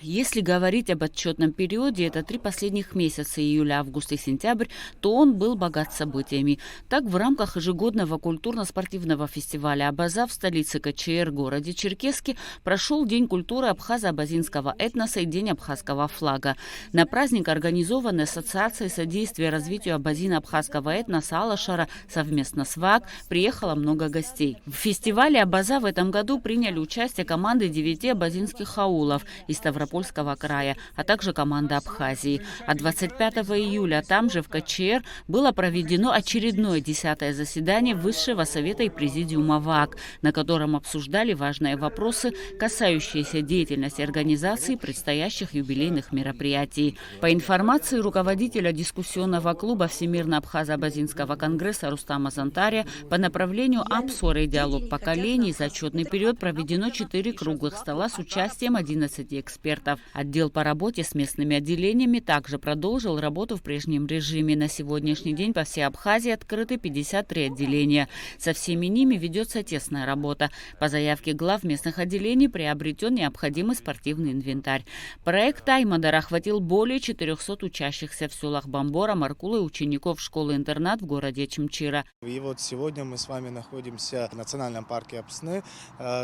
Если говорить об отчетном периоде, это 3 последних месяца, июль, август и сентябрь, то он был богат событиями. Так, в рамках ежегодного культурно-спортивного фестиваля «Абаза» в столице КЧР, городе Черкесске, прошел День культуры абхазо-абазинского этноса и День абхазского флага. На праздник организованной Ассоциацией содействия развитию абазино-абхазского этноса «Алашара» совместно с ВАГ приехало много гостей. В фестивале «Абаза» в этом году приняли участие команды 9 абазинских аулов из Ставропольского края, а также команда Абхазии. А 25 июля там же в КЧР было проведено очередное 10-е заседание Высшего совета и президиума ВАГ, на котором обсуждали важные вопросы, касающиеся деятельности организации предстоящих юбилейных мероприятий. По информации руководителя дискуссионного клуба Всемирно-Абхазо-Абазинского конгресса Рустама Зантария, по направлению обзора и диалог поколений за отчетный период проведено 4 круглых стола с участием 11 экспертов. Отдел по работе с местными отделениями также продолжил работу в прежнем режиме. На сегодняшний день по всей Абхазии открыты 53 отделения. Со всеми ними ведется тесная работа. По заявке глав местных отделений приобретен необходимый спортивный инвентарь. Проект Аймадар охватил более 400 учащихся в селах Бамбора, Маркула и учеников школы-интернат в городе Чимчира. И вот сегодня мы с вами находимся в национальном парке Апсны,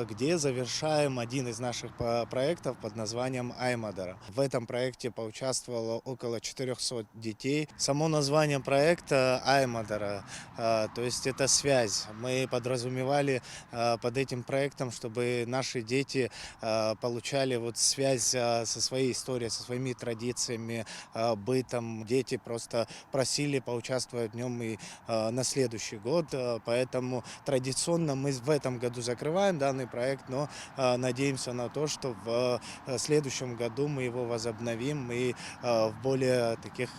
где завершаем один из наших проектов под названием Аймадара. В этом проекте поучаствовало около 400 детей. Само название проекта Аймадара, то есть это связь. Мы подразумевали под этим проектом, чтобы наши дети получали вот связь со своей историей, со своими традициями, бытом. Дети просто просили поучаствовать в нем и на следующий год. Поэтому традиционно мы в этом году закрываем данный проект, но надеемся на то, что в следующем году мы его возобновим и в более таких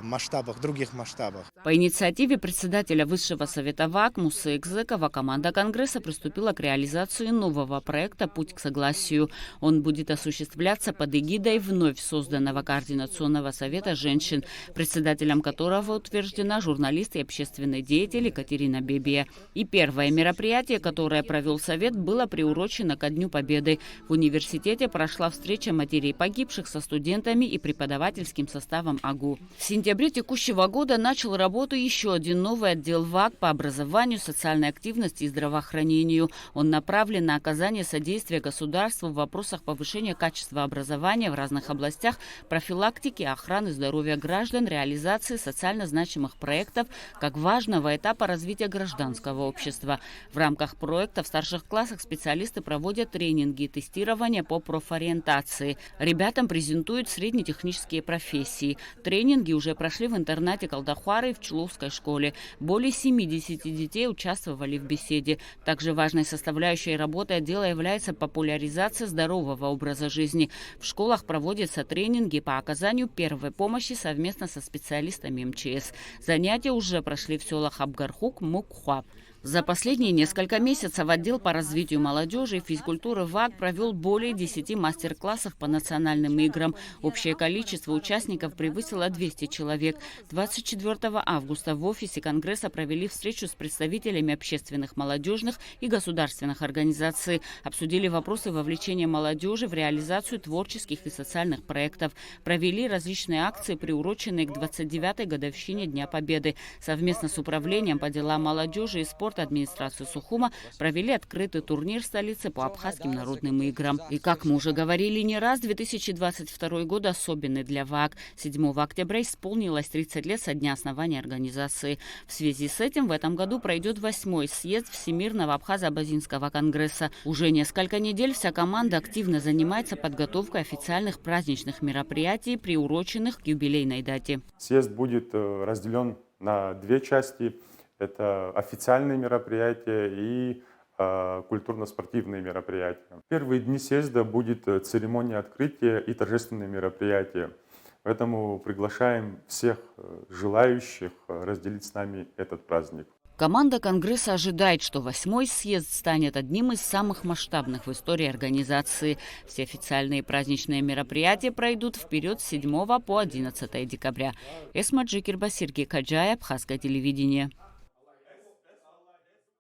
масштабах, других масштабах. По инициативе председателя Высшего совета ВАГ Мусы Экзекова команда Конгресса приступила к реализации нового проекта «Путь к согласию». Он будет осуществляться под эгидой вновь созданного Координационного совета женщин, председателем которого утверждена журналист и общественный деятель Екатерина Бебия. И первое мероприятие, которое провел Совет, было приурочено ко Дню Победы. В университете прошла встреча матерей погибших со студентами и преподавательским составом АГУ. В сентябре текущего года начал работу еще один новый отдел ВАГ по образованию, социальной активности и здравоохранению. Он направлен на оказание содействия государству в вопросах повышения качества образования в разных областях, профилактики и охраны здоровья граждан, реализации социально значимых проектов как важного этапа развития гражданского общества. В рамках проекта в старших классах специалисты проводят тренинги и тестирования по профориентации. Ребятам презентуют среднетехнические профессии. Тренинги уже прошли в интернате Колдахуары и в Чуловской школе. Более 70 детей участвовали в беседе. Также важной составляющей работы отдела является популяризация здорового образа жизни. В школах проводятся тренинги по оказанию первой помощи совместно со специалистами МЧС. Занятия уже прошли в селах Абгархук, Мукхуап. За последние несколько месяцев отдел по развитию молодежи и физкультуры ВАГ провел более 10 мастер-классов по национальным играм. Общее количество участников превысило 200 человек. 24 августа в офисе Конгресса провели встречу с представителями общественных, молодежных и государственных организаций. Обсудили вопросы вовлечения молодежи в реализацию творческих и социальных проектов. Провели различные акции, приуроченные к 29-й годовщине Дня Победы. Совместно с Управлением по делам молодежи и спорта администрации Сухума провели открытый турнир в столице по абхазским народным играм. И, как мы уже говорили не раз, 2022 год особенный для ВАГ. 7 октября исполнилось 30 лет со дня основания организации. В связи с этим в этом году пройдет 8-й съезд Всемирного Абхазо-Абазинского конгресса. Уже несколько недель вся команда активно занимается подготовкой официальных праздничных мероприятий, приуроченных к юбилейной дате. Съезд будет разделен на 2 части. Это официальные мероприятия и культурно-спортивные мероприятия. В первые дни съезда будет церемония открытия и торжественные мероприятия. Поэтому приглашаем всех желающих разделить с нами этот праздник. Команда Конгресса ожидает, что 8-й съезд станет одним из самых масштабных в истории организации. Все официальные праздничные мероприятия пройдут в период с 7 по 11 декабря. Эсма Джикирба, Сергей Каджай, Абхазское телевидение.